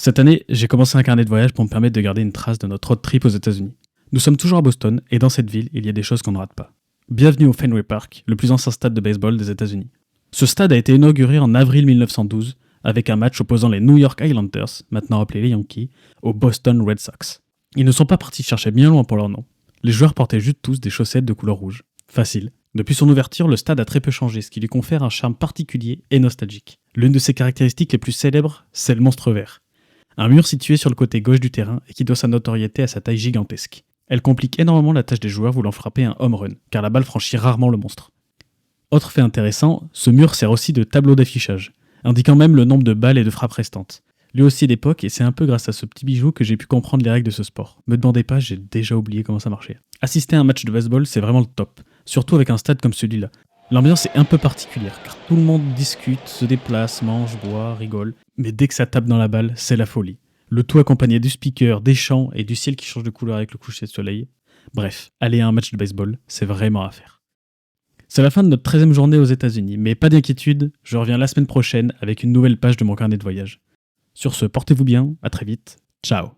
Cette année, j'ai commencé un carnet de voyage pour me permettre de garder une trace de notre road trip aux États-Unis. Nous sommes toujours à Boston, et dans cette ville, il y a des choses qu'on ne rate pas. Bienvenue au Fenway Park, le plus ancien stade de baseball des États-Unis. Ce stade a été inauguré en avril 1912, avec un match opposant les New York Islanders, maintenant appelés les Yankees, aux Boston Red Sox. Ils ne sont pas partis chercher bien loin pour leur nom. Les joueurs portaient juste tous des chaussettes de couleur rouge. Facile. Depuis son ouverture, le stade a très peu changé, ce qui lui confère un charme particulier et nostalgique. L'une de ses caractéristiques les plus célèbres, c'est le monstre vert. Un mur situé sur le côté gauche du terrain et qui doit sa notoriété à sa taille gigantesque. Elle complique énormément la tâche des joueurs voulant frapper un home run, car la balle franchit rarement le monstre. Autre fait intéressant, ce mur sert aussi de tableau d'affichage, indiquant même le nombre de balles et de frappes restantes. Lui aussi est d'époque et c'est un peu grâce à ce petit bijou que j'ai pu comprendre les règles de ce sport. Me demandez pas, j'ai déjà oublié comment ça marchait. Assister à un match de baseball, c'est vraiment le top, surtout avec un stade comme celui-là. L'ambiance est un peu particulière, car tout le monde discute, se déplace, mange, boit, rigole, mais dès que ça tape dans la balle, c'est la folie. Le tout accompagné du speaker, des chants et du ciel qui change de couleur avec le coucher de soleil. Bref, aller à un match de baseball, c'est vraiment à faire. C'est la fin de notre 13e journée aux États-Unis, mais pas d'inquiétude, je reviens la semaine prochaine avec une nouvelle page de mon carnet de voyage. Sur ce, portez-vous bien, à très vite, ciao.